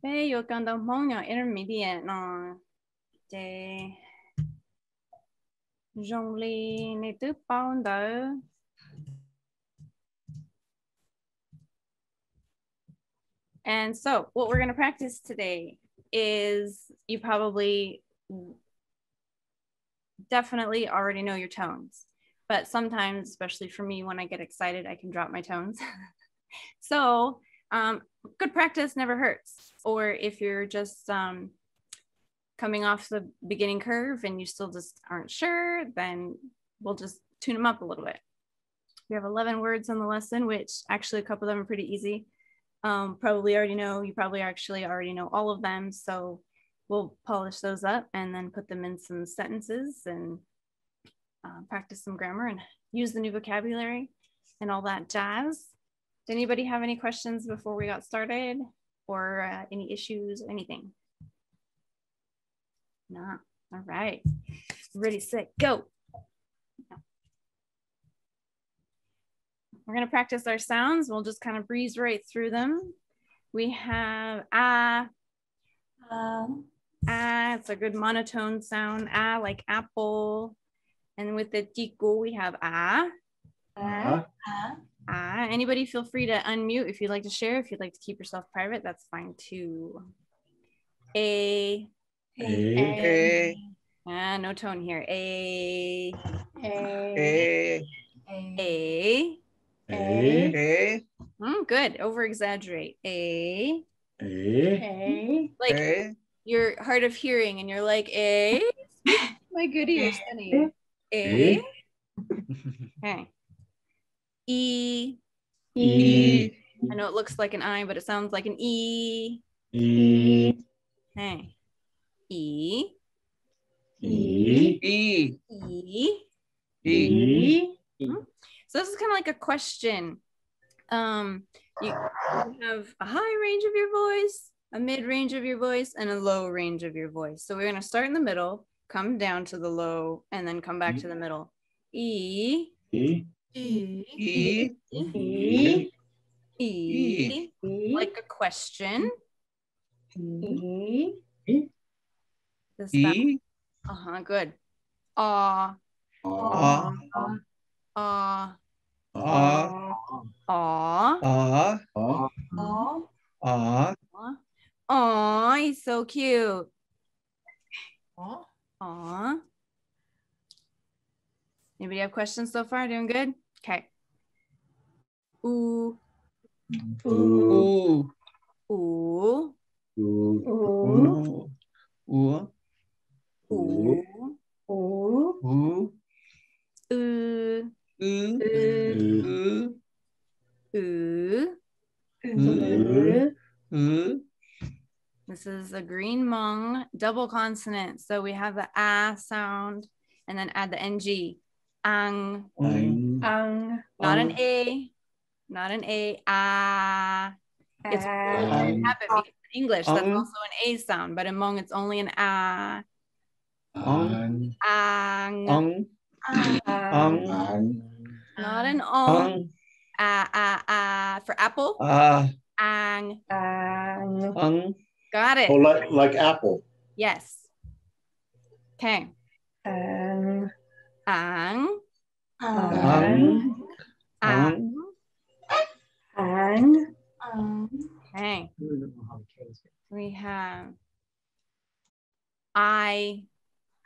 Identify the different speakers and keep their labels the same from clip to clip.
Speaker 1: Bây giờ cần đồng mong nhỏ intermediate nó để dùng ly này từ bao đỡ. And so what we're going to practice today is you probably definitely already know your tones, but sometimes, especially for me, when I get excited, I can drop my tones. So good practice never hurts. Or if you're just coming off the beginning curve and you still just aren't sure, then we'll just tune them up a little bit. We have 11 words in the lesson, which actually a couple of them are pretty easy. Probably already know, you probably actually already know all of them. So we'll polish those up and then put them in some sentences and practice some grammar and use the new vocabulary and all that jazz. Did anybody have any questions before we got started or any issues, anything? No. All right. Ready, set, go. We're going to practice our sounds. We'll just kind of breeze right through them. We have ah. Ah, it's a good monotone sound. Ah, like apple. And with the tiku, we have ah. Ah. Anybody feel free to unmute if you'd like to share. If you'd like to keep yourself private, that's fine too. A. No tone here. A. Good. Over exaggerate. Like you're hard of hearing and you're like my good ears, honey. Okay. E. I know it looks like an I, but it sounds like an E. Okay. E. So this is kind of like a question. You have a high range of your voice, a mid range of your voice, and a low range of your voice. So we're going to start in the middle, come down to the low, and then come back to the middle. E. Like a question. This good. Ah. Aw, he's so cute. Aw. Anybody have questions so far? Doing good? Okay. Ooh. Ooh. Ooh. Ooh. Ooh. Ooh. Ooh. This is a green Hmong double consonant. So we have the ah sound and then add the ng. Ang. Not an a. Not an a. Ah. It's a habit because in English that's also an a sound, but in Hmong it's only an ah. Ang. Not an ong. For apple. Ang. Got it.
Speaker 2: Oh, like apple.
Speaker 1: Yes. Okay. Ang. Okay. We have I.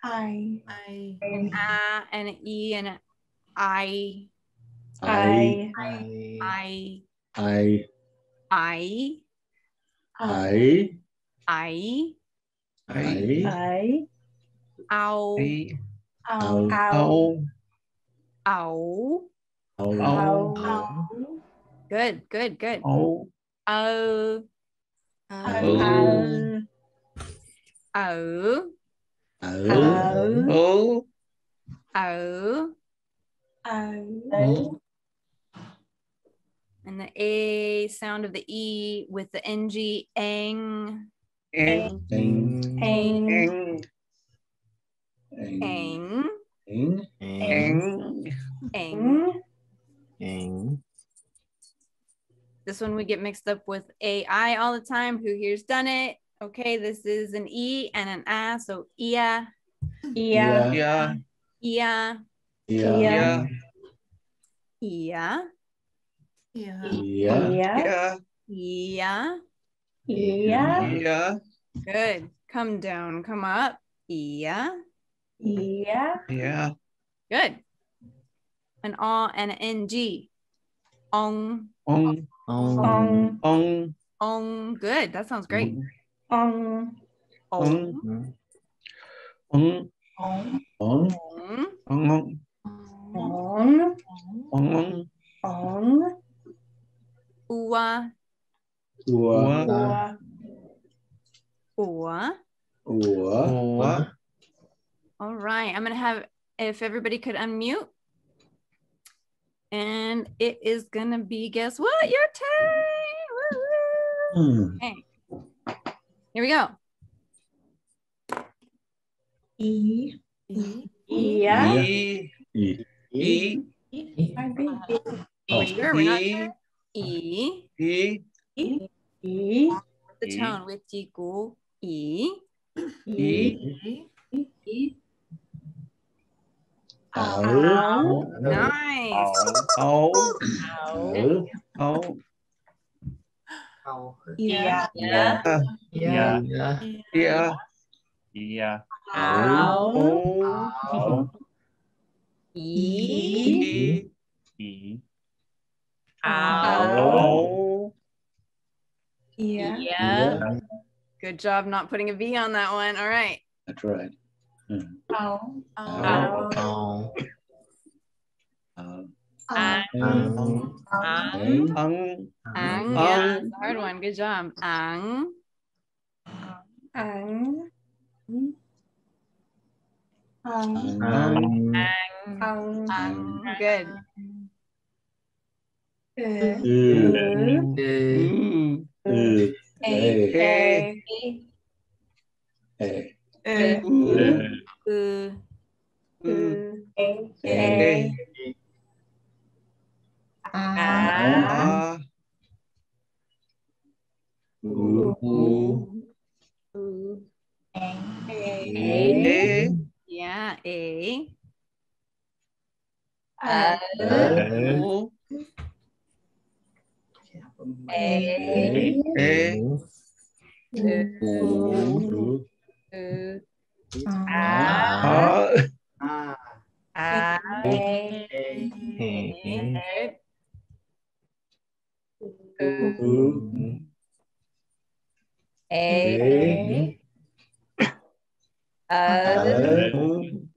Speaker 1: An a and an e and an I. Ow. Good. Oh. And the a sound of the e with the ng, ang. This one we get mixed up with AI all the time. Who here's done it? Okay, this is an E and an A, so ia,
Speaker 2: Yeah.
Speaker 3: Yeah.
Speaker 1: ia,
Speaker 2: Yeah.
Speaker 1: ia,
Speaker 2: Yeah.
Speaker 3: Yeah.
Speaker 1: ia.
Speaker 3: Yeah.
Speaker 1: Good. Come down, come up. Ia.
Speaker 3: Yeah.
Speaker 1: Good. An A and an NG. Ong.
Speaker 3: Ong. Ong.
Speaker 1: Ong. Good. That sounds great.
Speaker 3: Ong.
Speaker 1: Ong.
Speaker 3: Ong.
Speaker 1: Ong.
Speaker 3: Ong. Ong.
Speaker 1: Ua.
Speaker 3: Ua.
Speaker 1: Ua.
Speaker 3: Ua.
Speaker 1: All right. I'm going to have, if everybody could unmute. And it is going to be, guess what? Your turn. Okay. Here we go.
Speaker 3: E. E.
Speaker 1: We're sure we're not sure. E.
Speaker 3: E.
Speaker 1: The tone with jigu. E.
Speaker 3: E.
Speaker 1: Nice.
Speaker 3: Oh.
Speaker 2: Oh.
Speaker 1: Yeah.
Speaker 3: Yeah. Yeah. Oh.
Speaker 1: E.
Speaker 3: Oh.
Speaker 1: Yeah. Good job not putting a V on that one. All right.
Speaker 2: That's right.
Speaker 1: Ang. Yeah, it's a hard one. Good job. Ang. Good. Yeah, A.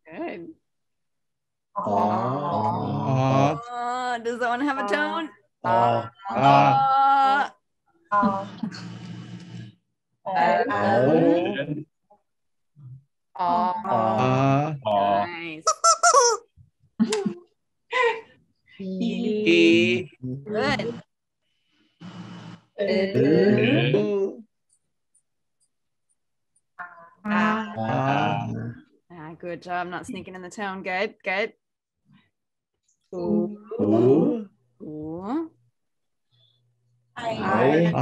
Speaker 1: Good. Does that one have a tone? Nice. Good. Good job not sneaking in the tone. Good, good. Ooh. Good.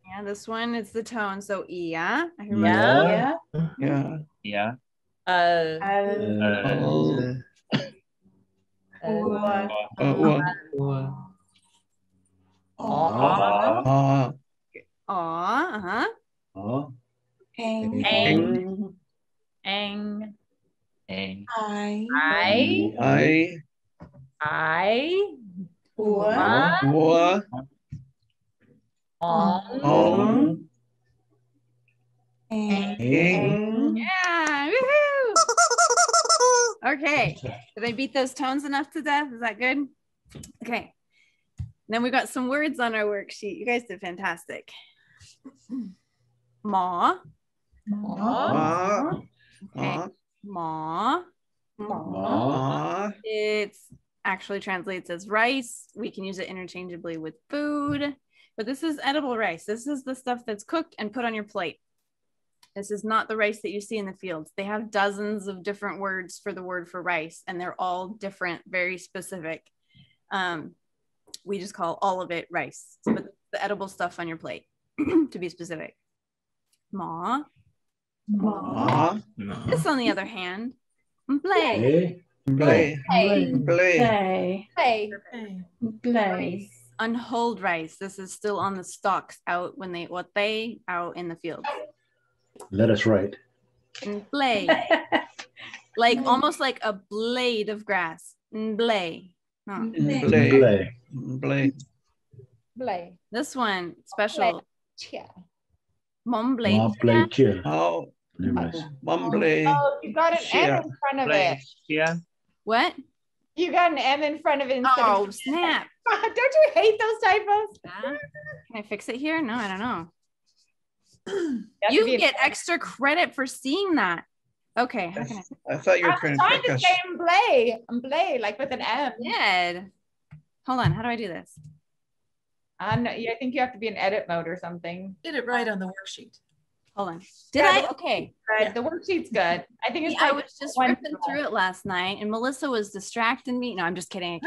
Speaker 1: Yeah, this one is the tone. So I remember. Yeah. Woohoo! Okay. Did I beat those tones enough to death? Is that good? Okay. Then we got some words on our worksheet. You guys did fantastic. Ma.
Speaker 3: Ma.
Speaker 1: Okay. Ma. It's actually translates as rice. We can use it interchangeably with food, but this is edible rice. This is the stuff that's cooked and put on your plate. This is not the rice that you see in the fields. They have dozens of different words for the word for rice, and they're all different, very specific. We just call all of it rice, but the edible stuff on your plate, to be specific. Ma.
Speaker 3: Ma.
Speaker 1: This, on the other hand, Nplej.
Speaker 3: Play.
Speaker 1: Unhulled rice. This is still on the stalks out when they out in the fields.
Speaker 2: Let us write.
Speaker 1: Nplej. Like almost like a blade of grass. Nplej. No.
Speaker 3: Play.
Speaker 1: This one special.
Speaker 3: Tshiab.
Speaker 1: Nplej.
Speaker 3: Oh, Mumbley.
Speaker 4: Oh, you got an M in front of it.
Speaker 5: Yeah.
Speaker 1: What?
Speaker 4: You got an M in front of it.
Speaker 1: Oh, snap.
Speaker 4: Don't you hate those typos?
Speaker 1: Can I fix it here? No, I don't know. You get extra credit for seeing that. Okay. How can
Speaker 3: I thought you were trying to trick us.
Speaker 4: say Nplej, like with an M.
Speaker 1: Did. Hold on. How do I do this?
Speaker 4: I think you have to be in edit mode or something.
Speaker 6: Did it right on the worksheet.
Speaker 1: Hold on. Did I? Okay.
Speaker 4: Good. The worksheet's good. I think it's.
Speaker 1: I was just ripping through it last night, and Melissa was distracting me. No, I'm just kidding.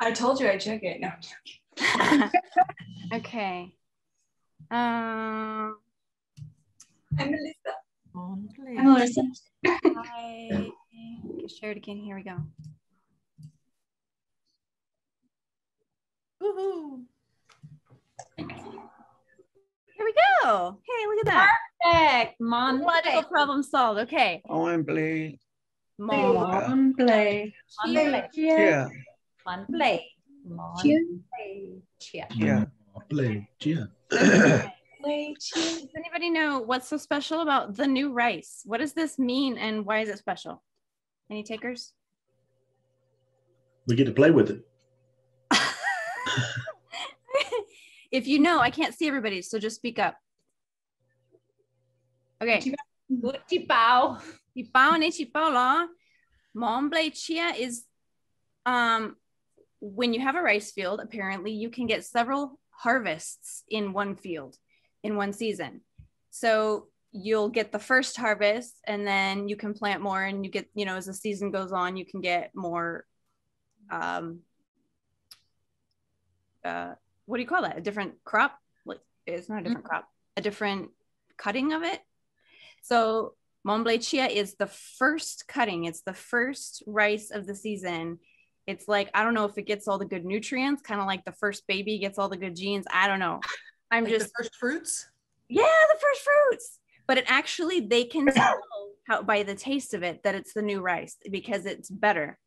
Speaker 6: I told you I'd check it. No.
Speaker 1: Okay.
Speaker 6: I'm Melissa.
Speaker 7: I'm Melissa.
Speaker 1: I share it again. Here we go.
Speaker 6: Woohoo.
Speaker 1: Here we go. Hey, look at that.
Speaker 4: Perfect.
Speaker 1: Logical problem solved. Okay.
Speaker 3: Mumbley.
Speaker 7: Nplej.
Speaker 3: Yeah.
Speaker 4: Nplej.
Speaker 3: Yeah.
Speaker 1: Does anybody know what's so special about the new rice? What does this mean and why is it special? Any takers?
Speaker 2: We get to play with it.
Speaker 1: If you know, I can't see everybody, so just speak up. Okay.
Speaker 4: Chipao.
Speaker 1: Nplej is when you have a rice field, apparently you can get several harvests in one field in one season. So you'll get the first harvest and then you can plant more and you get, as the season goes on, you can get more what do you call that? A different crop? Like, it's not a different crop, a different cutting of it. So Nplej is the first cutting. It's the first rice of the season. It's like, I don't know if it gets all the good nutrients, kind of like the first baby gets all the good genes. I don't know. I'm
Speaker 6: like
Speaker 1: just
Speaker 6: the first fruits.
Speaker 1: Yeah, the first fruits. But it actually, they can tell how, by the taste of it, that it's the new rice because it's better.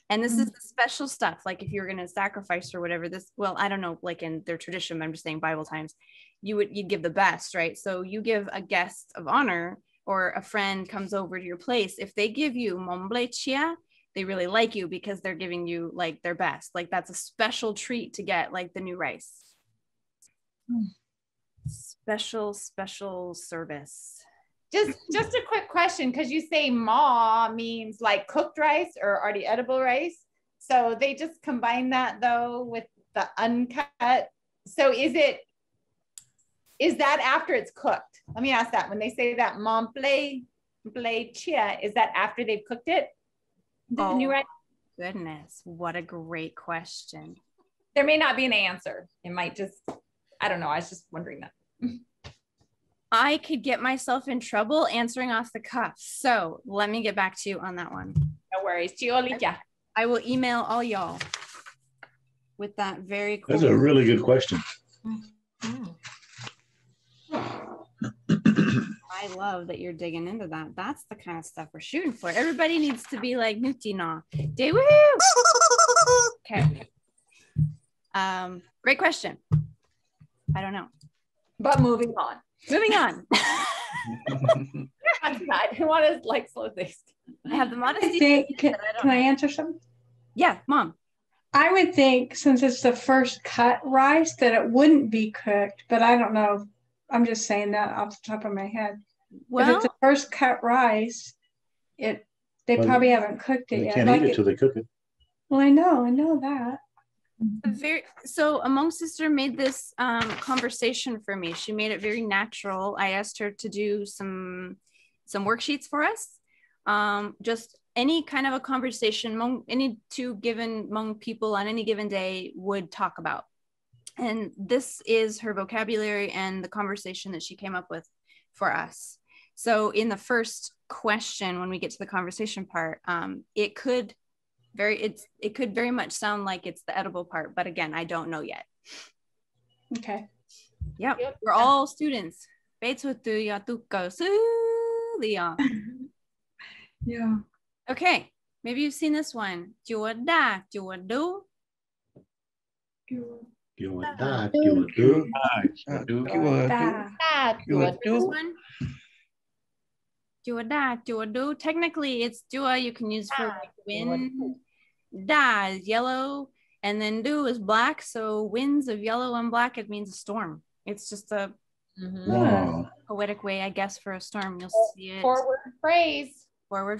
Speaker 1: And this is the special stuff. Like if you're going to sacrifice or whatever, I don't know, like in their tradition, I'm just saying Bible times, you'd give the best, right? So you give a guest of honor or a friend comes over to your place. If they give you Nplej, they really like you because they're giving you like their best. Like that's a special treat to get, like the new rice. Special service.
Speaker 4: Just a quick question, because you say ma means like cooked rice or already edible rice. So they just combine that though with the uncut. So is that after it's cooked? Let me ask that. When they say that Nplej, is that after they've cooked it? The new rice?
Speaker 1: Goodness, what a great question.
Speaker 4: There may not be an answer. It might just, I don't know. I was just wondering that.
Speaker 1: I could get myself in trouble answering off the cuff. So let me get back to you on that one.
Speaker 4: No worries.
Speaker 1: I will email all y'all with that very cool.
Speaker 2: That's a really good question.
Speaker 1: I love that you're digging into that. That's the kind of stuff we're shooting for. Everybody needs to be like Nutina. Okay. Great question. I don't know.
Speaker 4: But moving on.
Speaker 1: I
Speaker 4: want to like slow things.
Speaker 1: I have the modesty.
Speaker 7: Can I answer something?
Speaker 1: Yeah, Mom.
Speaker 5: I would think since it's the first cut rice that it wouldn't be cooked, but I don't know. I'm just saying that off the top of my head. Well, if it's the first cut rice, they probably haven't cooked it
Speaker 2: they
Speaker 5: yet.
Speaker 2: Can't eat it till they cook it.
Speaker 5: Well, I know that.
Speaker 1: So a Hmong sister made this conversation for me. She made it very natural. I asked her to do some worksheets for us. Just any kind of a conversation Hmong, any two given Hmong people on any given day would talk about. And this is her vocabulary and the conversation that she came up with for us. So in the first question, when we get to the conversation part, it could very much sound like it's the edible part, but again, I don't know yet.
Speaker 5: Okay.
Speaker 1: Yep. We're all students.
Speaker 6: Yeah.
Speaker 1: Okay, maybe you've seen this one. Chua da, chua do.
Speaker 2: Chua da, chua do.
Speaker 1: This one. Chua da, chua do. Technically, it's chua you can use for like wind. Da is yellow, and then do is black. So winds of yellow and black, it means a storm. It's just a poetic way, I guess, for a storm. You'll see it. Forward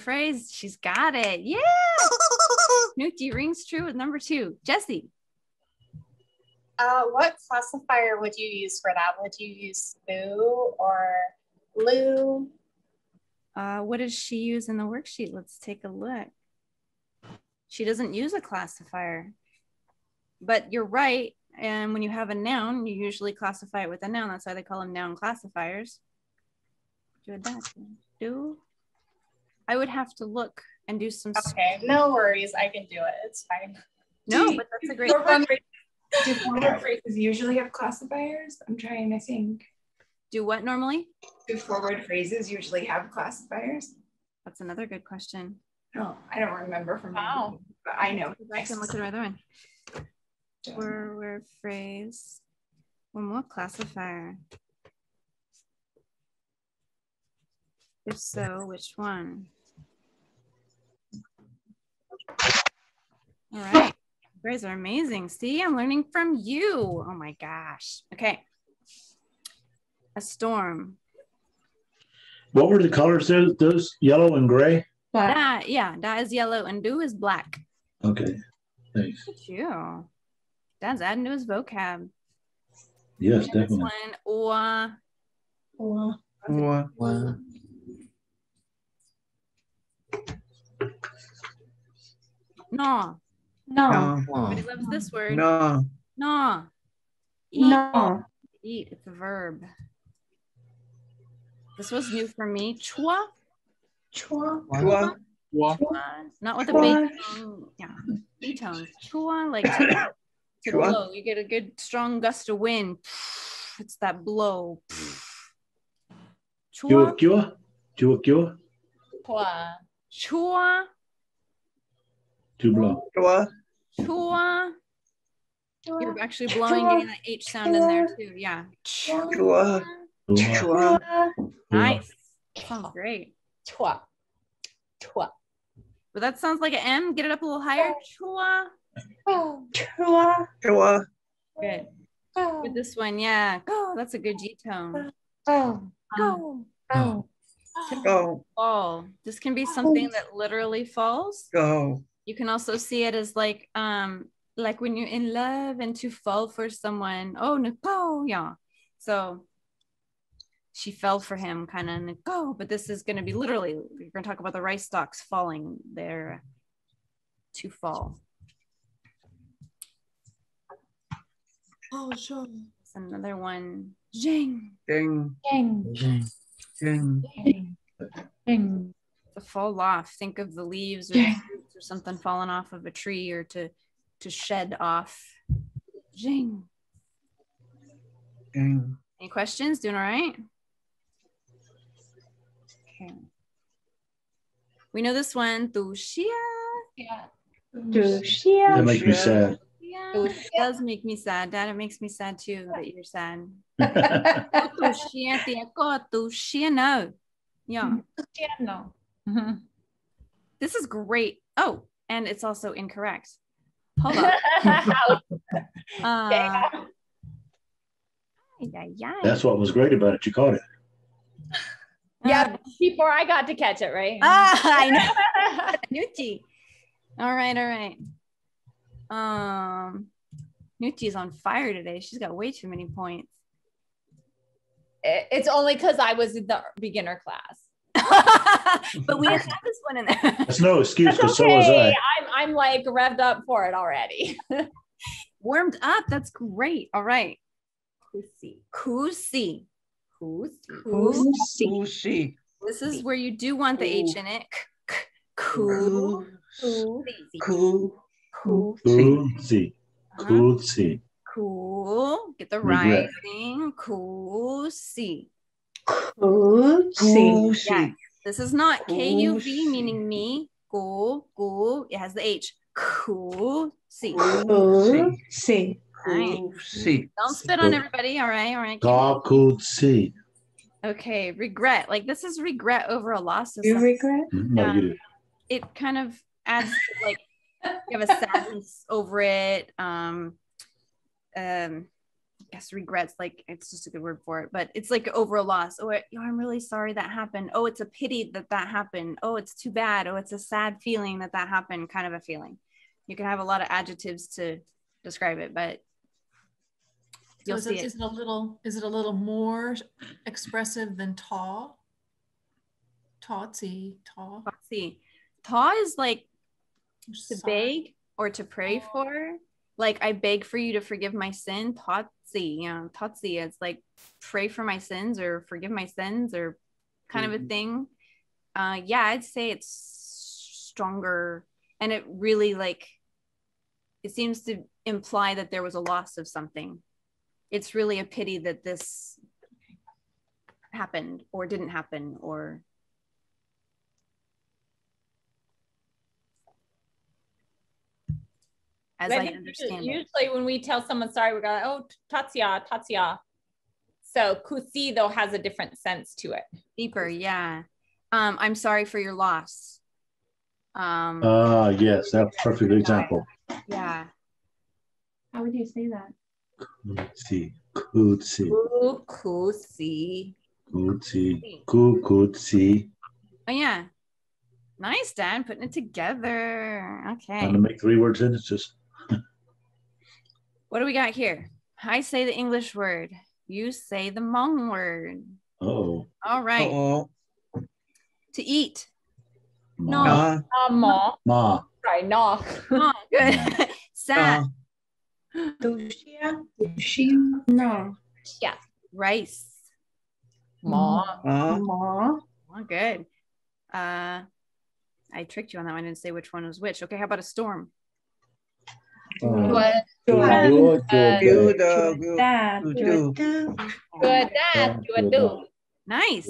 Speaker 1: phrase. She's got it. Yeah. Nuki rings true with number 2. Jessie.
Speaker 8: What classifier would you use for that? Would you use boo or loo?
Speaker 1: What does she use in the worksheet? Let's take a look. She doesn't use a classifier, but you're right. And when you have a noun, you usually classify it with a noun. That's why they call them noun classifiers. Do. I would have to look and do some.
Speaker 8: Okay, no worries. I can do it. It's fine.
Speaker 1: No, but that's a great question.
Speaker 6: Do forward phrases usually have classifiers? I'm trying to think.
Speaker 1: Do what normally?
Speaker 6: Do forward phrases usually have classifiers?
Speaker 1: That's another good question.
Speaker 6: Oh, I don't remember from now, but I know.
Speaker 1: I can look at another one. Forward phrase. One more classifier. If so, which one? All right. You guys are amazing. See, I'm learning from you. Oh my gosh. Okay. A storm.
Speaker 2: What were the colors there? Those yellow and gray?
Speaker 1: Da, yeah, da is yellow and do is black.
Speaker 2: Okay. Thanks.
Speaker 1: Look at you. Dad's adding to his vocab.
Speaker 2: Yes,
Speaker 1: and
Speaker 2: definitely.
Speaker 1: This one, No. Everybody loves this word.
Speaker 3: No.
Speaker 1: Eat.
Speaker 5: No.
Speaker 1: Eat. It's a verb. This was new for me. Chua. Not with a big tone. Yeah. B tone. Chua, like to blow. You get a good strong gust of wind. It's that blow. Chua. Chua.
Speaker 2: To blow.
Speaker 1: Chua. You're actually blowing, getting that H sound in there too. Yeah.
Speaker 3: Chua.
Speaker 1: Nice. Sounds great.
Speaker 8: Chua.
Speaker 1: But that sounds like an M. Get it up a little higher. Chua. Good. With this one, yeah. Go. That's a good G tone.
Speaker 3: Go.
Speaker 1: Fall. This can be something that literally falls.
Speaker 3: Go.
Speaker 1: You can also see it as like when you're in love and to fall for someone. Oh, no, go, yeah. So she fell for him, kind of go. But this is going to be literally, we're going to talk about the rice stalks falling there to fall.
Speaker 6: Oh, sure.
Speaker 1: It's another one. Jing. To fall off. Think of the leaves or the fruits or something falling off of a tree, or to shed off. Jing. Any questions? Doing all right? Okay. We know this one. Duaj.
Speaker 2: That makes me sad.
Speaker 1: Yeah, it does make me sad. Dad, it makes me sad too that you're sad. Yeah.
Speaker 4: No.
Speaker 1: This is great. Oh, and it's also incorrect. Hold on.
Speaker 2: That's what was great about it. You caught it.
Speaker 4: Yeah, before I got to catch it, right?
Speaker 1: I know. Nucci. All right. Nucci's on fire today. She's got way too many points.
Speaker 4: It's only because I was in the beginner class.
Speaker 1: But we didn't have this one in there.
Speaker 2: That's no excuse, because so was I.
Speaker 4: I'm like revved up for it already.
Speaker 1: Warmed up. That's great. All right. Kusi. This is where you do want the H in it.
Speaker 2: Kusi.
Speaker 1: Cool. Get the rising. Kusi. Yeah. This is not K-U-V, meaning me. Gu. It has the H. Kusi. Don't spit on everybody. All right.
Speaker 2: Kusi.
Speaker 1: Okay. Regret. Like this is regret over a loss of
Speaker 5: You
Speaker 1: something.
Speaker 5: regret?
Speaker 2: No, you did.
Speaker 1: It kind of adds like you have a sadness over it. Yes, regrets, like it's just a good word for it, but it's like over a loss. Oh, I'm really sorry that happened. Oh, it's a pity that happened. Oh, it's too bad. Oh, it's a sad feeling that happened, kind of a feeling. You can have a lot of adjectives to describe it, but you'll see it.
Speaker 9: Is it a little more expressive than ta? Ta-tsi.
Speaker 1: Ta is like to beg or to pray for. Like I beg for you to forgive my sin. Tatsi, tatsi. It's like pray for my sins or forgive my sins or kind of a thing. Yeah, I'd say it's stronger, and it really it seems to imply that there was a loss of something. It's really a pity that this happened or didn't happen or. As I understand
Speaker 4: usually when we tell someone sorry, we're going, oh, tatsia. So kusi though has a different sense to it.
Speaker 1: Deeper, yeah. I'm sorry for your loss.
Speaker 2: Yes, that's a perfect example.
Speaker 1: Yeah.
Speaker 6: How would you say that?
Speaker 2: Kusi.
Speaker 1: Oh yeah. Nice, Dan, putting it together. Okay.
Speaker 2: Trying to make 3-word sentences.
Speaker 1: What do we got here? I say the English word. You say the Hmong word.
Speaker 2: Oh.
Speaker 1: All right. To eat.
Speaker 2: Ma.
Speaker 4: Ma.
Speaker 1: Sorry, no. Oh, good. Sad.
Speaker 5: Duaj.
Speaker 4: No. Yeah.
Speaker 1: Rice.
Speaker 4: Ma.
Speaker 1: Oh, good. I tricked you on that one. I didn't say which one was which. Okay, how about a storm?
Speaker 4: Duaj.
Speaker 1: Nice.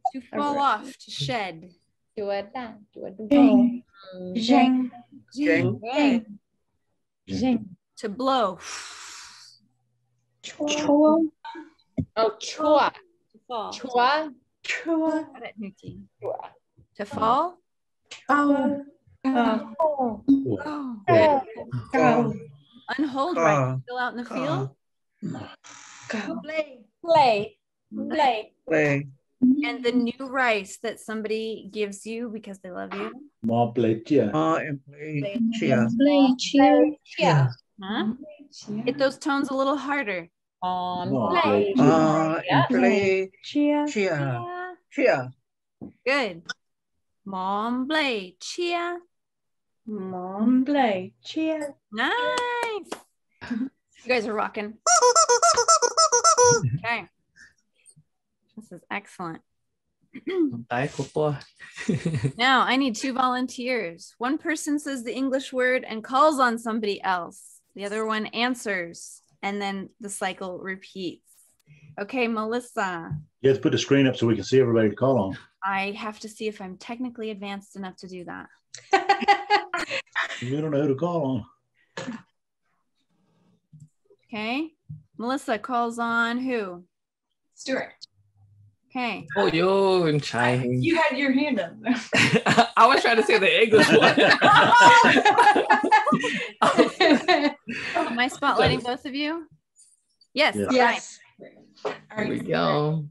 Speaker 1: To fall off, to shed. To blow.
Speaker 4: Oh, chua.
Speaker 1: To fall.
Speaker 4: Chua.
Speaker 1: To fall. Unhulled rice still out in the field. Play. And the new rice that somebody gives you because they love you. Huh? Hit those tones a little harder. Good. Nplej, chia. Nice. You guys are rocking. Okay. This is excellent. Now I need 2 volunteers. One person says the English word and calls on somebody else. The other one answers, and then the cycle repeats. Okay, Melissa.
Speaker 2: You have to put the screen up so we can see everybody to call on.
Speaker 1: I have to see if I'm technically advanced enough to do that.
Speaker 2: You don't know who to call on.
Speaker 1: Okay. Melissa calls on who?
Speaker 6: Stuart.
Speaker 1: Okay.
Speaker 10: Oh, yun, chai.
Speaker 6: You had your hand up.
Speaker 10: I was trying to say the English one.
Speaker 1: Am I spotlighting both of you? Yes.
Speaker 2: Yeah.
Speaker 5: Yes.
Speaker 6: All
Speaker 10: Here we
Speaker 6: right.
Speaker 10: go.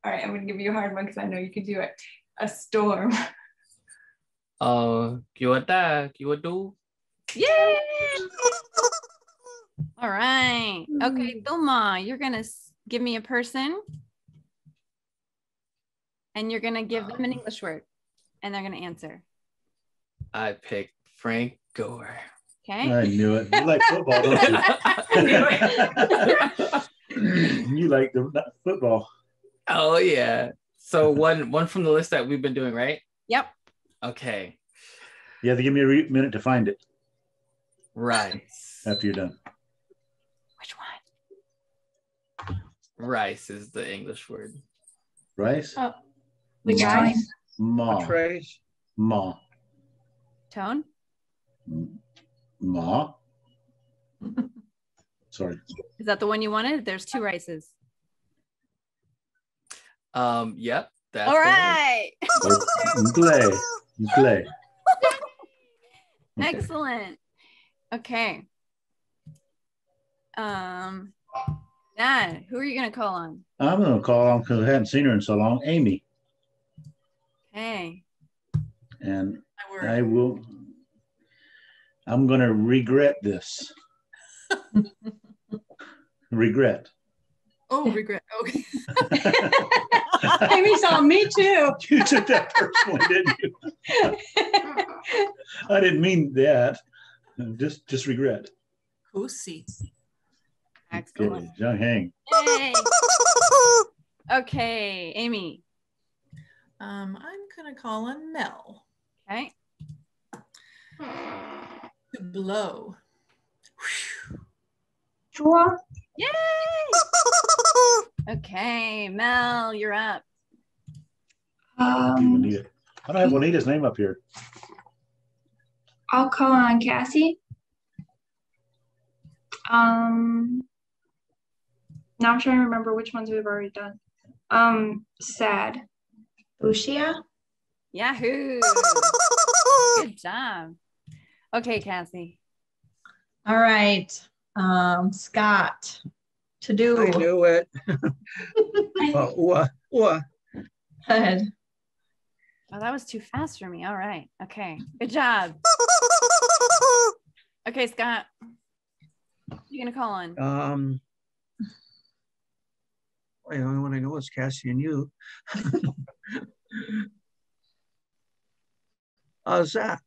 Speaker 6: All right, I'm gonna give you a hard one because I know you can do it. A storm.
Speaker 10: Kiwata.
Speaker 1: Yay! All right. Okay, Doma, you're gonna give me a person, and you're gonna give them an English word, and they're gonna answer.
Speaker 10: I picked Frank Gore.
Speaker 1: Okay.
Speaker 2: I knew it. You like football, don't you? You like the football.
Speaker 10: Oh yeah. So one from the list that we've been doing, right?
Speaker 1: Yep.
Speaker 10: Okay.
Speaker 2: You have to give me a minute to find it
Speaker 10: Rice.
Speaker 2: after you're done.
Speaker 1: Which one?
Speaker 10: Rice is the English word.
Speaker 2: Rice?
Speaker 5: Oh,
Speaker 6: Which
Speaker 2: Ma.
Speaker 6: one?
Speaker 2: Ma.
Speaker 3: Trace.
Speaker 2: Ma.
Speaker 1: Tone?
Speaker 2: Ma. Sorry.
Speaker 1: Is that the one you wanted? There's 2 rices.
Speaker 10: Yep. That's
Speaker 1: All right.
Speaker 2: Nplej. Nplej.
Speaker 1: Excellent. Okay. Dad, who are you gonna call on?
Speaker 2: I'm going to call on, because I hadn't seen her in so long, Amy.
Speaker 1: Okay.
Speaker 2: And I'm going to regret this. Regret.
Speaker 9: Oh, regret. Okay.
Speaker 5: Amy saw me too.
Speaker 2: You took that personally, didn't you? I didn't mean that. Just regret.
Speaker 9: Pussy.
Speaker 1: Excellent.
Speaker 2: Okay, Zhang Hang.
Speaker 1: Yay. Okay, Amy.
Speaker 9: I'm gonna call on Mel.
Speaker 1: Okay.
Speaker 9: To blow.
Speaker 5: Sure.
Speaker 1: Yay! Okay, Mel, you're up.
Speaker 2: Juanita. I don't have Juanita's name up here.
Speaker 6: I'll call on Cassie. Now I'm trying to remember which ones we've already done. Sad. Ushia.
Speaker 1: Yahoo! Good job. Okay, Cassie.
Speaker 7: All right. Scott. To do.
Speaker 3: I knew it.
Speaker 7: Good.
Speaker 1: Oh, that was too fast for me. All right. Okay. Good job. Okay, Scott. Who are you gonna call on?
Speaker 3: The only one I know is Cassie and you. Zach.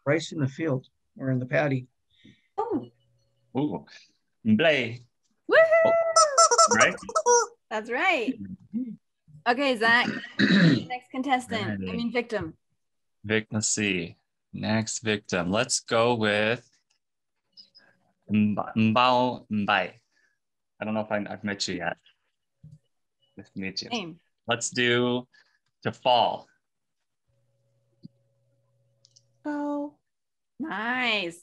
Speaker 3: Rice in the field or in the paddy.
Speaker 1: Oh.
Speaker 11: Ooh. Nplej.
Speaker 1: Woohoo!
Speaker 11: Right?
Speaker 1: That's right. Okay, Zach. Next contestant. I mean victim.
Speaker 11: Let's see. Next victim. Let's go with Mbao Mbai. I don't know if I've met you yet. Nice to meet you.
Speaker 1: Name.
Speaker 11: Let's do to fall.
Speaker 1: Oh. Nice.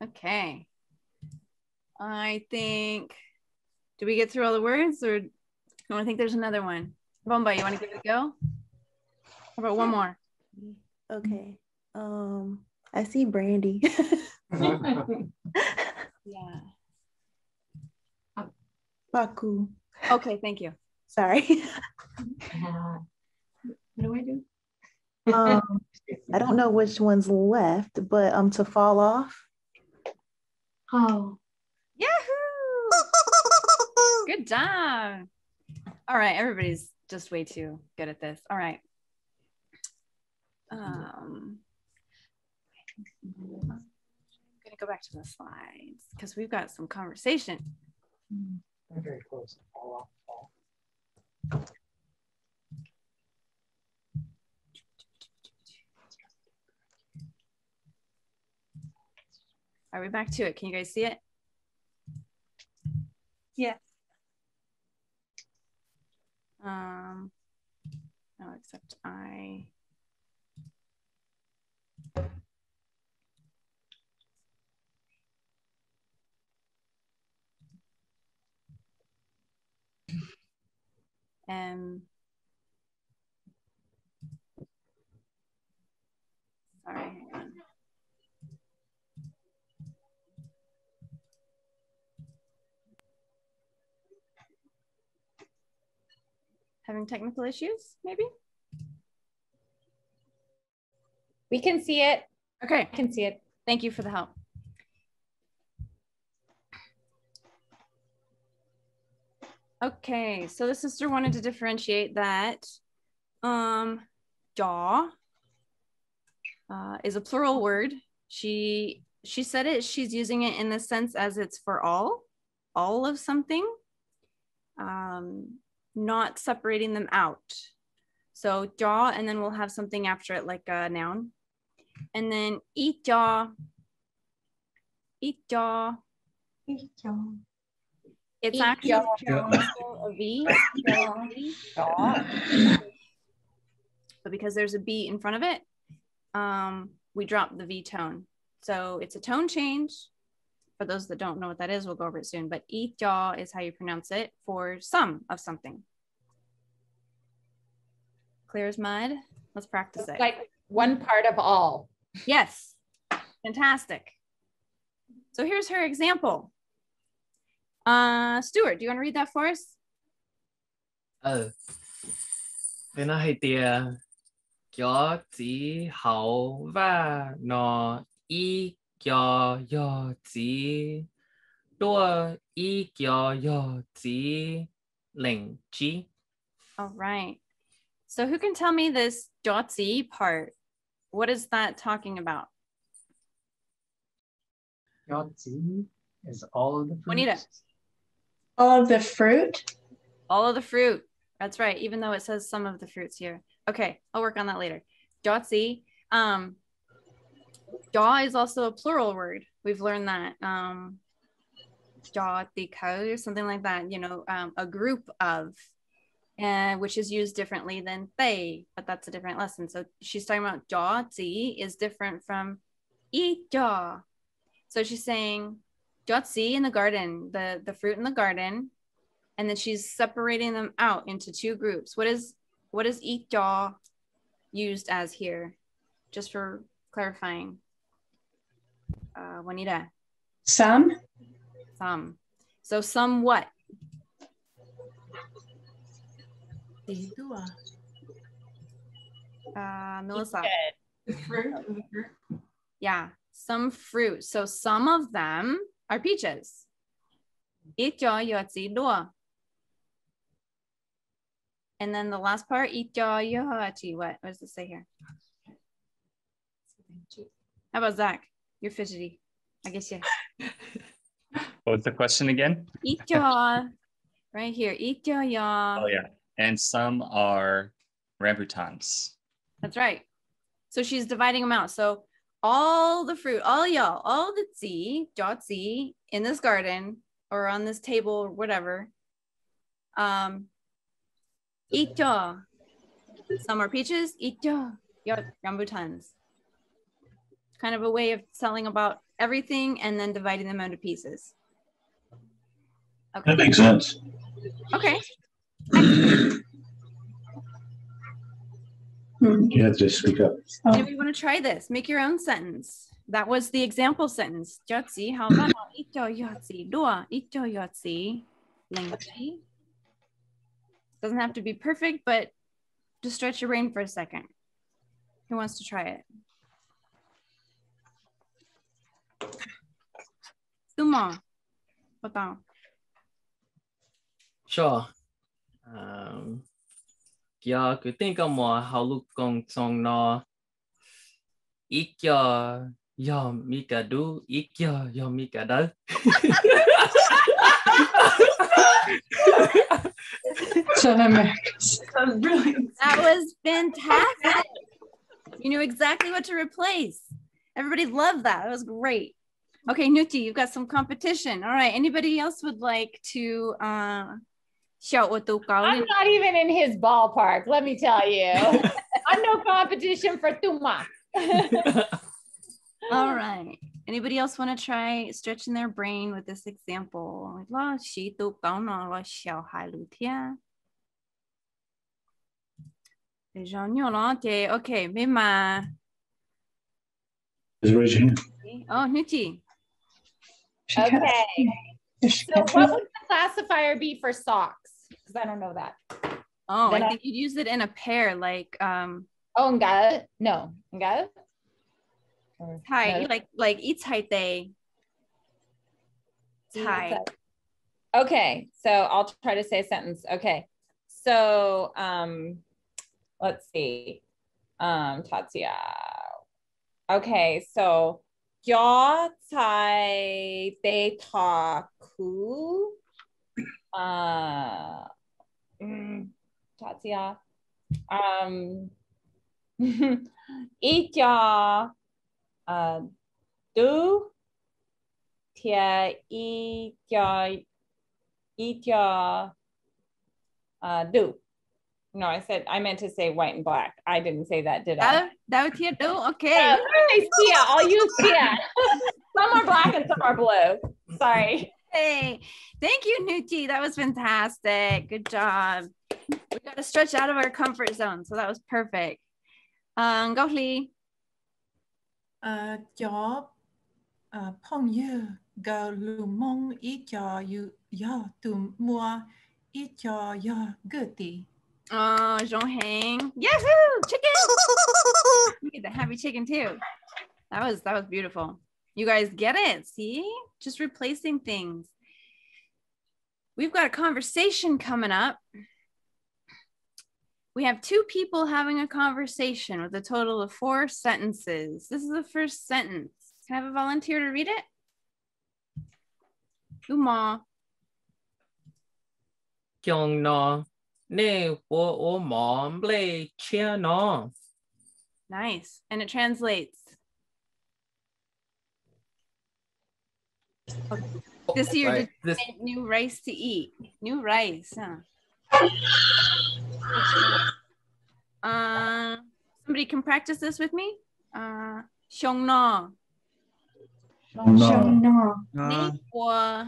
Speaker 1: Okay. I think, do we get through all the words, or you want to think there's another one? Bombay, you want to give it a go? How about one more?
Speaker 12: Okay. I see Brandy.
Speaker 1: Yeah.
Speaker 12: Baku.
Speaker 1: Okay, thank you.
Speaker 12: Sorry.
Speaker 6: What do I do?
Speaker 12: I don't know which one's left, but to fall off.
Speaker 6: Oh.
Speaker 1: Yahoo! Good job. All right, everybody's just way too good at this. All right. I'm gonna go back to the slides because we've got some conversation.
Speaker 3: I'm very close to fall off.
Speaker 1: Are we back to it? Can you guys see it?
Speaker 5: Yeah.
Speaker 1: No, except I. Sorry, hang on. Having technical issues, maybe?
Speaker 4: We can see it.
Speaker 1: Okay.
Speaker 4: I can see it.
Speaker 1: Thank you for the help. Okay, so the sister wanted to differentiate that jaw is a plural word. She said it, she's using it in the sense as it's for all of something, not separating them out. So jaw, and then we'll have something after it like a noun. And then eat jaw. It's actually a V, but because there's a B in front of it, we drop the V tone. So it's a tone change. For those that don't know what that is, we'll go over it soon, but eat jaw is how you pronounce it for some of something. Clear as mud. Let's practice it.
Speaker 4: Like one part of all.
Speaker 1: Yes, fantastic. So here's her example. Stuart, do you want to read that for us?
Speaker 10: Bên nó hay tia gió chỉ hậu và nó y gió gió chỉ đua y gió gió chỉ lệnh chỉ.
Speaker 1: All right. So who can tell me this jotzi part? What is that talking about?
Speaker 3: Yahtzee is all of the fruits.
Speaker 1: Juanita.
Speaker 5: All of the fruit?
Speaker 1: All of the fruit. That's right. Even though it says some of the fruits here. Okay, I'll work on that later. Jotzi. Jaw is also a plural word. We've learned that. Joti ko or something like that. You know, a group of, which is used differently than they, but that's a different lesson. So she's talking about jotzi is different from eat jaw. So she's saying jotzi in the garden, the fruit in the garden, and then she's separating them out into two groups. What is eat jaw used as here? Just for clarifying. Juanita.
Speaker 5: Some.
Speaker 1: Some. So some what? Melissa.
Speaker 7: Fruit.
Speaker 1: Yeah, some fruit. So some of them are peaches. And then the last part, what does it say here? How about Zach? You're fidgety. I guess yeah.
Speaker 11: What was the question again?
Speaker 1: Right here. Oh
Speaker 11: yeah. And some are rambutans.
Speaker 1: That's right. So she's dividing them out. So all the fruit, all the tzi in this garden or on this table or whatever. Some are peaches, rambutans. Kind of a way of telling about everything and then dividing them into pieces. Okay.
Speaker 2: That makes sense.
Speaker 1: Okay.
Speaker 2: You have to speak up.
Speaker 1: Anybody want to try this? Make your own sentence. That was the example sentence. Jotzi, how about yotzi, dua, yotzi, lengthy. Doesn't have to be perfect, but just stretch your brain for a second. Who wants to try it? Suma, बताओ.
Speaker 10: Sure. Giờ cứ tin có mùa hậu lục công trong nó ít giờ mi cả đu ít giờ mi cả đó.
Speaker 1: That was fantastic. You knew exactly what to replace. Everybody loved that. That was great. Okay, Nuti, you've got some competition. All right. Anybody else would like to shout what the
Speaker 4: I'm not even in his ballpark, let me tell you. I'm no competition for Tuma.
Speaker 1: All right. Anybody else want to try stretching their brain with this example? Okay, Mima.
Speaker 2: Just raise your hand.
Speaker 1: Oh, Nuti.
Speaker 4: Okay. So what would the classifier be for socks? Because I don't know that.
Speaker 1: Oh, I think you'd use it in a pair, like
Speaker 4: Oh, enggak? No, enggak?
Speaker 1: Thai, like itai they. Thai.
Speaker 4: Okay, so I'll try to say a sentence. Okay, so let's see. Tatsia. Okay, so yo tai they talk who Tatsia. Eat ya do tia eat ya do. No, I meant to say white and black. I didn't say that, did I?
Speaker 1: That tia do? Okay.
Speaker 4: Yeah, I'll use tia. Some are black and some are blue. Sorry.
Speaker 1: Hey, thank you, Nuti. That was fantastic. Good job. We got to stretch out of our comfort zone, so that was perfect. Go Lee.
Speaker 9: Chó phong như gờ lù mong ít cho you ya tùm mua ít cho ya gửi.
Speaker 1: Oh, Zhong Heng. Yahoo! Chicken! You get the happy chicken too. That was beautiful. You guys get it? See? Just replacing things. We've got a conversation coming up. We have two people having a conversation with a total of 4 sentences. This is the first sentence. Can I have a volunteer to read it? Uma.
Speaker 10: Kyong no ne wo o mom play chia no.
Speaker 1: Nice. And it translates. This year, did you make new rice to eat? New rice, huh? Somebody can practice this with me. Xiong no.
Speaker 3: Xiong no.
Speaker 1: Ne po.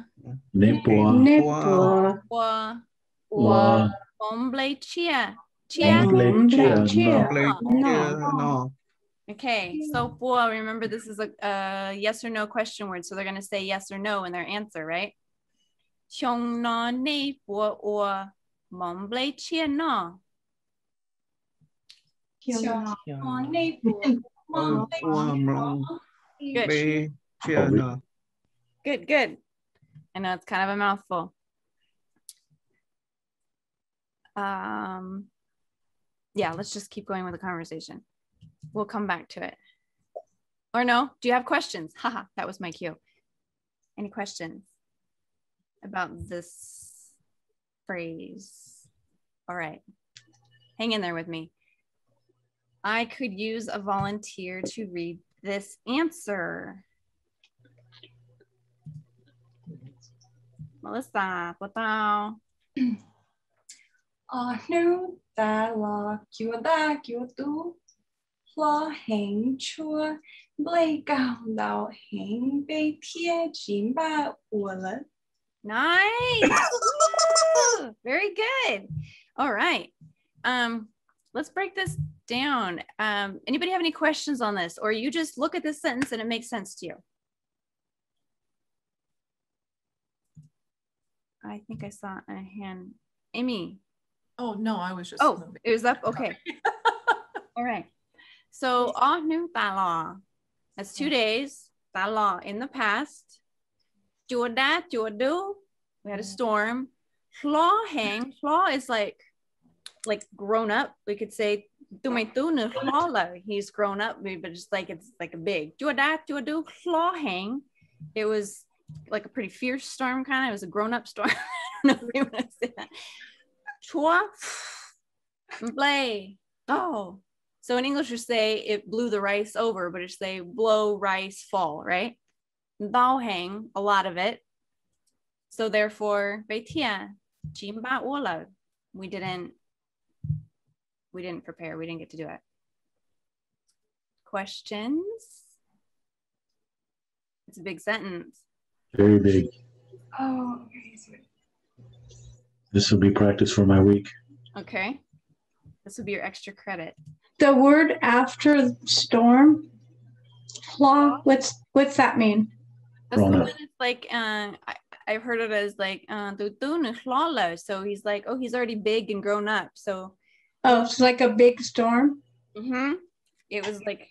Speaker 1: Nplej chia.
Speaker 3: No.
Speaker 1: Okay, so po, remember this is a yes or no question word, so they're going to say yes or no in their answer, right? Xiong no ne po o nplej chia no. Good. Good. I know it's kind of a mouthful. Yeah, let's just keep going with the conversation. We'll come back to it. Or no, do you have questions? Haha, that was my cue. Any questions about this phrase? All right, hang in there with me. I could use a volunteer to read this answer. Melissa, what now?
Speaker 6: Nu ta lo kêu da kêu tu lo hành chua blei cao đạo hành被贴金把我了.
Speaker 1: Nice. Very good. All right. Let's break this down. Anybody have any questions on this, or you just look at this sentence and it makes sense to you? I think I saw a hand. Amy.
Speaker 9: Oh, no, I was just.
Speaker 1: Oh, it was up. Okay. All right. So, nu ta lo. That's 2 days. Ta lo in the past. Chua da, chua do. We had a storm. Flaw hang. Flaw is like grown up. We could say tu mai tu nu flaw la. He's grown up, but just like it's like a big. Chua da, chua do. Flaw hang. It was like a pretty fierce storm kind of. It was a grown up storm. I don't know if you want to say that. Chua play. Oh. So in English, you say it blew the rice over, but it's say blow, rice, fall, right? Dao hang, a lot of it. So therefore, we didn't prepare. We didn't get to do it. Questions? It's a big sentence.
Speaker 2: Very big.
Speaker 6: Oh, okay.
Speaker 2: This will be practice for my week.
Speaker 1: Okay. This would be your extra credit.
Speaker 5: The word after storm, flaw, what's that mean?
Speaker 1: That's the one that's like, I've heard it as like, so he's like, oh, he's already big and grown up. So.
Speaker 5: Oh, it's like a big storm?
Speaker 1: Mm-hmm. It was like,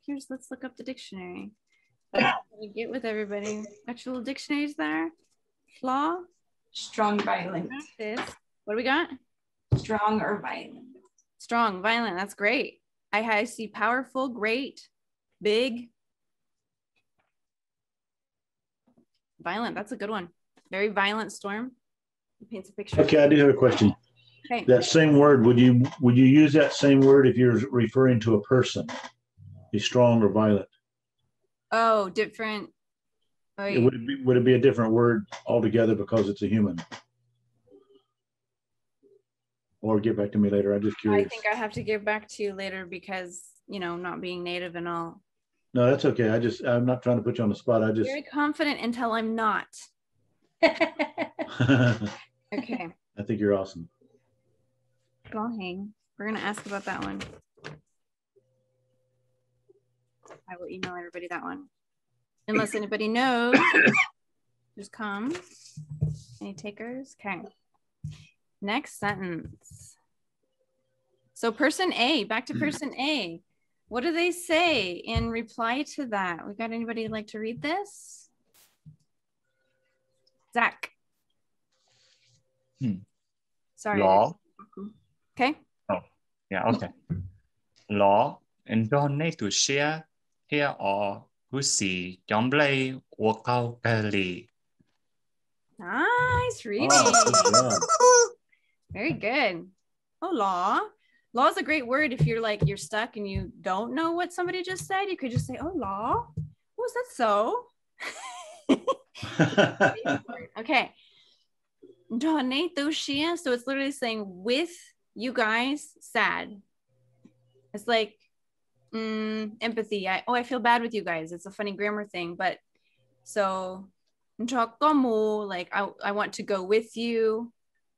Speaker 1: let's look up the dictionary. Get with everybody. Actual dictionaries there. Flaw.
Speaker 6: Strong, violent.
Speaker 1: What do we got?
Speaker 6: Strong or violent.
Speaker 1: Strong, violent. That's great. I see powerful, great, big. Violent. That's a good one. Very violent storm. It paints a picture.
Speaker 2: Okay, I do have a question.
Speaker 1: Okay.
Speaker 2: That same word, would you use that same word if you're referring to a person? Be strong or violent?
Speaker 1: Oh, different. Oh, yeah.
Speaker 2: Would it be a different word altogether because it's a human? Or get back to me later. I'm just curious.
Speaker 1: I think I have to get back to you later because, you know, not being native and all.
Speaker 2: No, that's okay. I'm not trying to put you on the spot.
Speaker 1: Very confident until I'm not. Okay.
Speaker 2: I think you're awesome.
Speaker 1: I'll hang. We're going to ask about that one. I will email everybody that one. Unless anybody knows, just come. Any takers? Okay. Next sentence. So person A, back to person A. What do they say in reply to that? We got anybody like to read this? Zach. Sorry.
Speaker 11: Law.
Speaker 1: Okay.
Speaker 11: Oh, yeah, okay. Law and donate to share here or who see Nplej or Qaug.
Speaker 1: Nice reading. Very good. Oh, law. Law is a great word if you're like, you're stuck and you don't know what somebody just said. You could just say, oh, law. Oh, is that so? Okay. So it's literally saying with you guys, sad. It's like empathy. I feel bad with you guys. It's a funny grammar thing, but so like I want to go with you,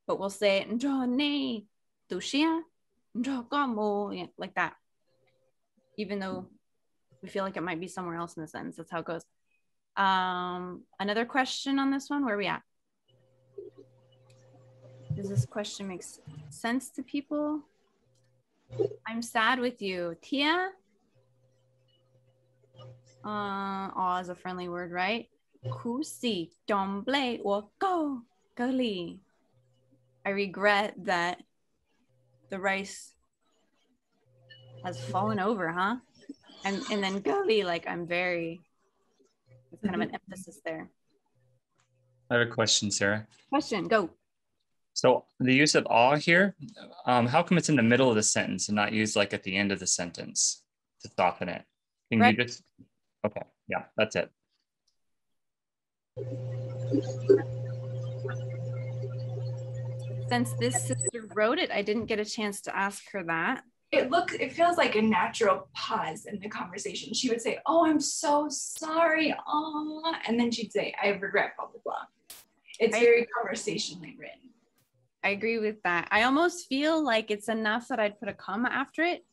Speaker 1: but we'll say like that, even though we feel like it might be somewhere else in the sentence. That's how it goes. Another question on this one. Where are we at? Does this question make sense to people? I'm sad with you. Tia? Aw is a friendly word, right? Kusi, Nplej, or go, girly. I regret that the rice has fallen over, huh? And then girly, like I'm very, it's kind of an emphasis there.
Speaker 11: I have a question, Sarah.
Speaker 1: Question, go.
Speaker 11: So the use of all here, how come it's in the middle of the sentence and not used like at the end of the sentence to soften it? Can you just, okay, yeah, that's it.
Speaker 1: Since this sister wrote it, I didn't get a chance to ask her that.
Speaker 6: It feels like a natural pause in the conversation. She would say, oh, I'm so sorry. Oh, and then she'd say, I regret, blah, blah, blah. It's very conversationally written.
Speaker 1: I agree with that. I almost feel like it's enough that I'd put a comma after it,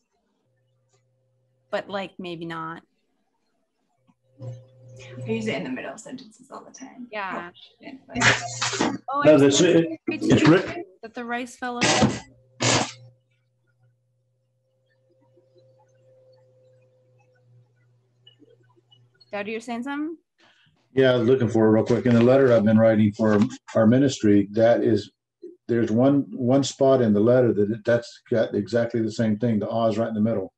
Speaker 1: but like maybe not.
Speaker 6: I use it in the middle of sentences all the time.
Speaker 1: Yeah.
Speaker 2: Oh, no, that's it. It's written.
Speaker 1: That the rice fell over. Dowdy, you're saying something?
Speaker 2: Yeah, I was looking for it real quick. In the letter I've been writing for our ministry, there's one spot in the letter that's got exactly the same thing. The is right in the middle.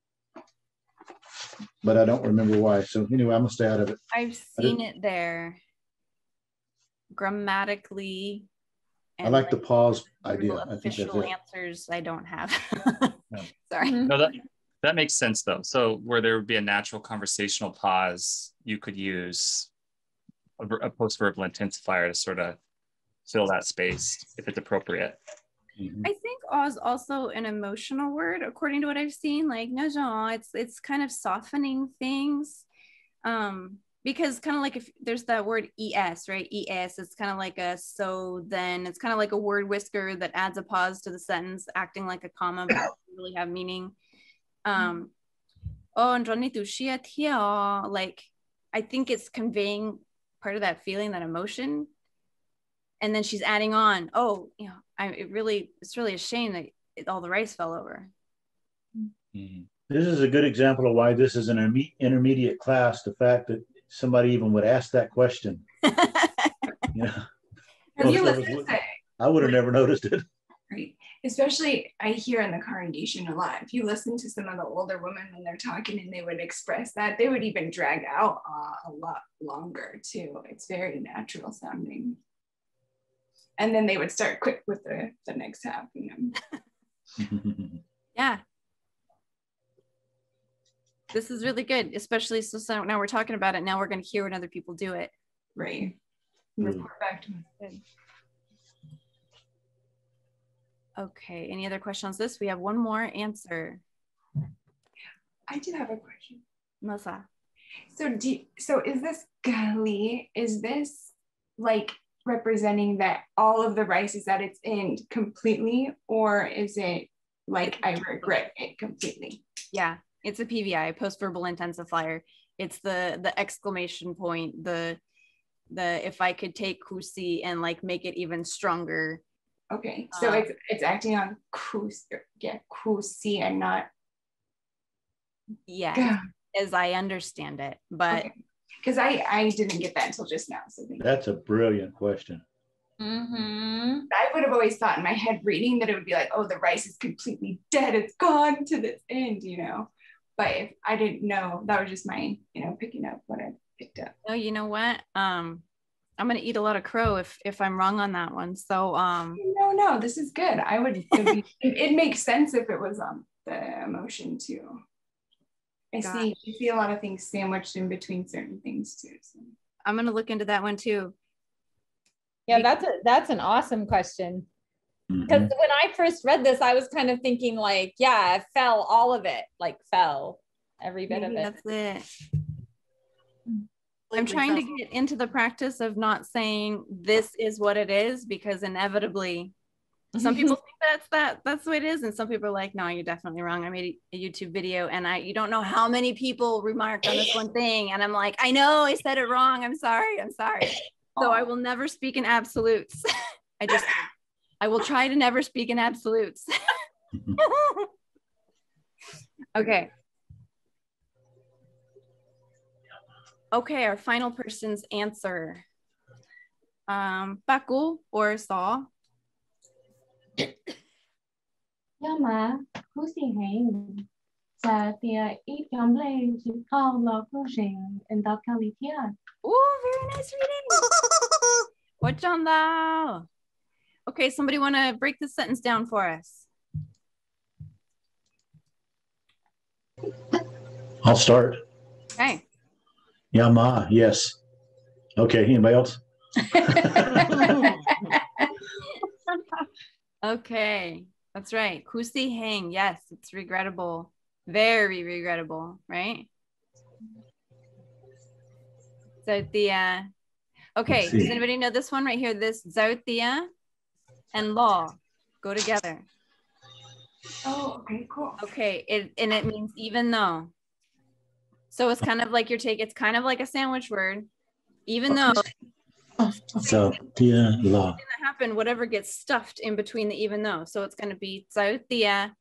Speaker 2: But I don't remember why. So anyway, I'm gonna stay out of it.
Speaker 1: I've seen it there. Grammatically.
Speaker 2: I like the pause idea.
Speaker 1: Official answers I don't have. Sorry.
Speaker 11: No, that makes sense though. So where there would be a natural conversational pause, you could use a post-verbal intensifier to sort of fill that space if it's appropriate.
Speaker 1: I think is also an emotional word, according to what I've seen. Like it's kind of softening things. because kind of like if there's that word es, right? Es, it's kind of like a so then. It's kind of like a word whisker that adds a pause to the sentence, acting like a comma, but doesn't really have meaning. Oh, and like I think it's conveying part of that feeling, that emotion. And then she's adding on, oh, you know, it's really a shame that all the rice fell over.
Speaker 2: Mm-hmm. This is a good example of why this is an intermediate class. The fact that somebody even would ask that question. Yeah. I would have never noticed it.
Speaker 6: Right. Especially I hear in the congregation a lot. If you listen to some of the older women when they're talking and they would express that, they would even drag out a lot longer too. It's very natural sounding. And then they would start quick with the next half, you know.
Speaker 1: Yeah. This is really good, especially so now we're talking about it. Now we're going to hear when other people do it.
Speaker 6: Right. Report back to us.
Speaker 1: Okay. Any other questions on this? We have one more answer.
Speaker 6: I do have a question.
Speaker 1: Melissa.
Speaker 6: So is this gali? Is this like representing that all of the rice is at its end completely, or is it like I regret it completely?
Speaker 1: Yeah. It's a PVI, post-verbal intensifier. It's the exclamation point, the if I could take kusi and like make it even stronger.
Speaker 6: Okay, so it's acting on kusi and not.
Speaker 1: Yeah, as I understand it, but
Speaker 6: because I didn't get that until just now. So
Speaker 2: that's a brilliant question.
Speaker 6: Mm-hmm. I would have always thought in my head reading that it would be like, oh, the rice is completely dead, it's gone to this end, you know. But if I didn't know, that was just my, you know, picking up what I picked up.
Speaker 1: Oh, you know what? I'm gonna eat a lot of crow if I'm wrong on that one. So
Speaker 6: no, this is good. I would it makes sense if it was the emotion too. I see a lot of things sandwiched in between certain things too. So.
Speaker 1: I'm gonna look into that one too.
Speaker 4: Yeah, that's an awesome question. Because when I first read this, I was kind of thinking like, yeah, it fell, all of it, like fell, every bit of it.
Speaker 1: That's it. I'm trying to get into the practice of not saying this is what it is, because inevitably some people think that's the way it is, and some people are like, no, you're definitely wrong. I made a YouTube video and you don't know how many people remarked on this one thing, and I'm like, I know I said it wrong. I'm sorry. So I will never speak in absolutes. I will try to never speak in absolutes. Okay. Okay, our final person's answer. Baku or Saw?
Speaker 13: Yama, Kusi Hang, Satia, eat Nplej, Qaug lo Kushing, and Dakalitia.
Speaker 1: Oh, very nice reading. What on thou? Okay, somebody want to break this sentence down for us?
Speaker 2: I'll start.
Speaker 1: Okay.
Speaker 2: Yama, yes. Okay, anybody else?
Speaker 1: Okay, that's right. Kusi hang, yes, it's regrettable. Very regrettable, right? Zautia. Okay, does anybody know this one right here? This Zautia and law go together.
Speaker 6: Oh, okay, cool.
Speaker 1: Okay, it means even though. So it's kind of like it's kind of like a sandwich word, even though.
Speaker 2: So tia law.
Speaker 1: What's gonna happen? Whatever gets stuffed in between the even though. So it's gonna be tia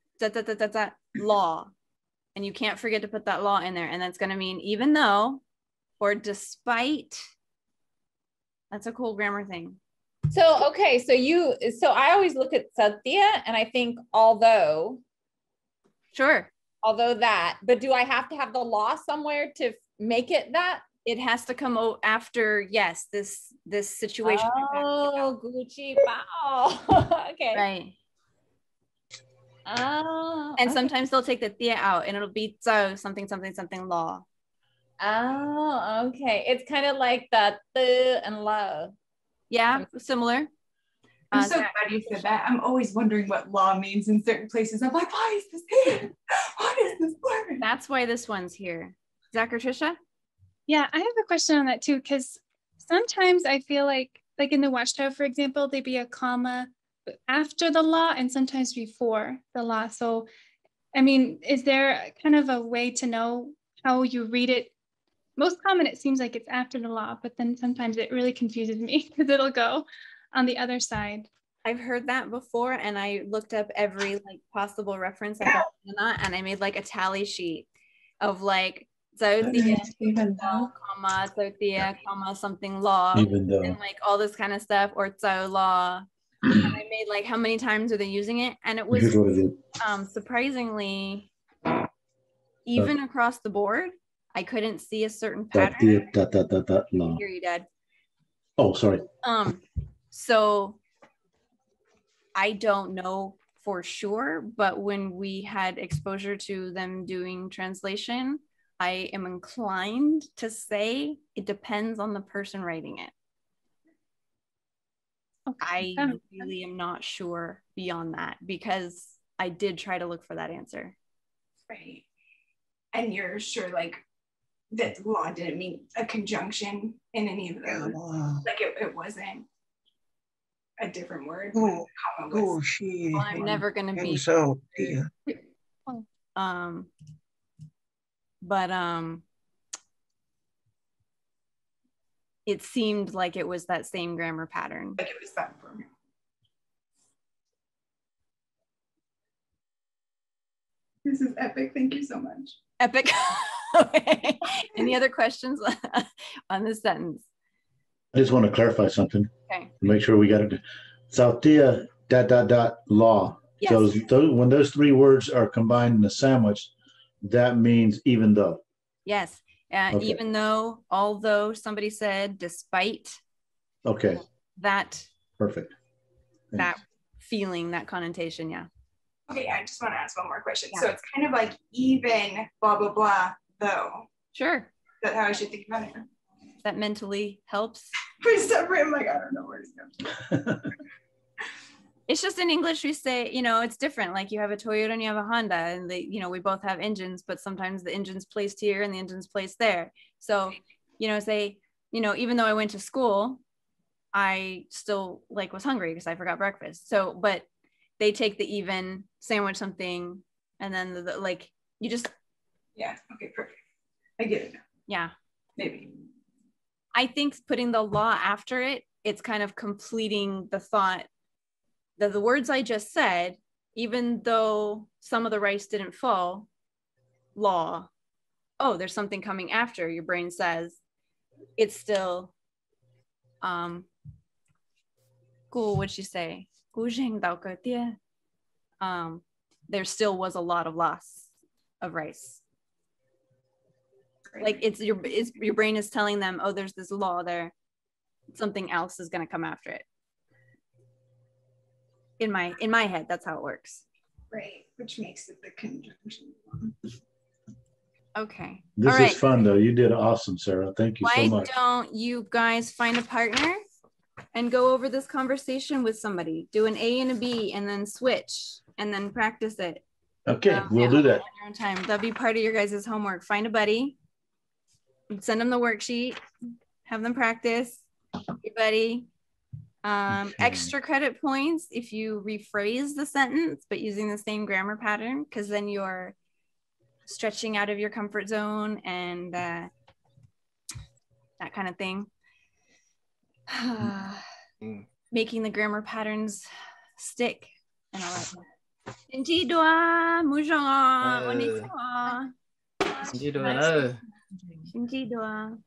Speaker 1: law, and you can't forget to put that law in there, and that's gonna mean even though, or despite. That's a cool grammar thing.
Speaker 4: So okay, so I always look at satya and I think although.
Speaker 1: Sure.
Speaker 4: Although that, but do I have to have the law somewhere to make it that?
Speaker 1: It has to come after, yes, this situation.
Speaker 4: Oh, Gucci, wow. Okay.
Speaker 1: Right.
Speaker 4: Oh.
Speaker 1: And sometimes they'll take the tia out and it'll be something law.
Speaker 4: Oh, okay. It's kind of like the and love.
Speaker 1: Yeah, similar.
Speaker 6: I'm so glad you said that. I'm always wondering what law means in certain places. I'm like, why is this here? What is this word?
Speaker 1: That's why this one's here. Zach or Trisha?
Speaker 14: Yeah, I have a question on that too, because sometimes I feel like in the Watchtower, for example, there'd be a comma after the law and sometimes before the law. So, I mean, is there kind of a way to know how you read it? Most common, it seems like it's after the law, but then sometimes it really confuses me because it'll go on the other side.
Speaker 1: I've heard that before, and I looked up every like possible reference I got in that, and I made like a tally sheet of like
Speaker 5: even though,
Speaker 1: comma something law,
Speaker 2: Even though.
Speaker 1: and like all this kind of stuff, or law. And I made like how many times are they using it, and it was
Speaker 2: Here's what it is.
Speaker 1: surprisingly even across the board. I couldn't see a certain pattern.
Speaker 2: Law.
Speaker 1: Hear you, Dad.
Speaker 2: Oh, sorry.
Speaker 1: So I don't know for sure, but when we had exposure to them doing translation, I am inclined to say it depends on the person writing it.
Speaker 14: Okay.
Speaker 1: I really am not sure beyond that because I did try to look for that answer.
Speaker 6: Right. And you're sure like that law didn't mean a conjunction in any of those. Like it wasn't a different word.
Speaker 3: Oh,
Speaker 6: Well,
Speaker 1: I'm never gonna be
Speaker 3: so
Speaker 1: but it seemed like it was that same grammar pattern.
Speaker 6: Like it was that for me. This is epic. Thank you so much.
Speaker 1: Epic. Okay. Any other questions on this sentence?
Speaker 2: I just want to clarify something.
Speaker 1: Okay.
Speaker 2: Make sure we got it. Sautia ... law.
Speaker 1: Yes.
Speaker 2: So when those three words are combined in a sandwich, that means even though.
Speaker 1: Yes.
Speaker 2: Okay.
Speaker 1: Even though, although, somebody said, despite.
Speaker 2: Okay.
Speaker 1: That.
Speaker 2: Perfect.
Speaker 1: That feeling, that connotation, yeah.
Speaker 6: Okay, I just want to ask one more question.
Speaker 1: Yeah.
Speaker 6: So it's kind of like even blah, blah, blah, though.
Speaker 1: Sure.
Speaker 6: Is that how I should think about it?
Speaker 1: That mentally helps.
Speaker 6: Please separate. I'm like, I don't know where to go.
Speaker 1: It's just in English, we say, you know, it's different. Like you have a Toyota and you have a Honda and they, you know, we both have engines, but sometimes the engine's placed here and the engine's placed there. So, you know, say, you know, even though I went to school, I still like was hungry because I forgot breakfast. So, but they take the even, sandwich something, and then the like, you just.
Speaker 6: Yeah, okay, perfect. I get it now.
Speaker 1: Yeah.
Speaker 6: Maybe.
Speaker 1: I think putting the law after it, it's kind of completing the thought that the words I just said, even though some of the rice didn't fall, law, oh, there's something coming after, your brain says, it's still, what'd you say? There still was a lot of loss of rice. Like it's your brain is telling them, oh, there's this law there. Something else is going to come after it. In my head, that's how it works.
Speaker 6: Right, which makes it the conjunction.
Speaker 1: Okay.
Speaker 2: This
Speaker 1: All right.
Speaker 2: is fun though. You did awesome, Sarah. Thank you so much.
Speaker 1: Why don't you guys find a partner and go over this conversation with somebody? Do an A and a B and then switch and then practice it.
Speaker 2: Okay, we'll do that.
Speaker 1: On your own time. That'll be part of your guys' homework. Find a buddy. Send them the worksheet. Have them practice. Hey, buddy. Extra credit points if you rephrase the sentence, but using the same grammar pattern, because then you're stretching out of your comfort zone and that kind of thing. Making the grammar patterns stick and all that. Xin dua, mujong,
Speaker 10: Xin dua.
Speaker 1: Xin dua.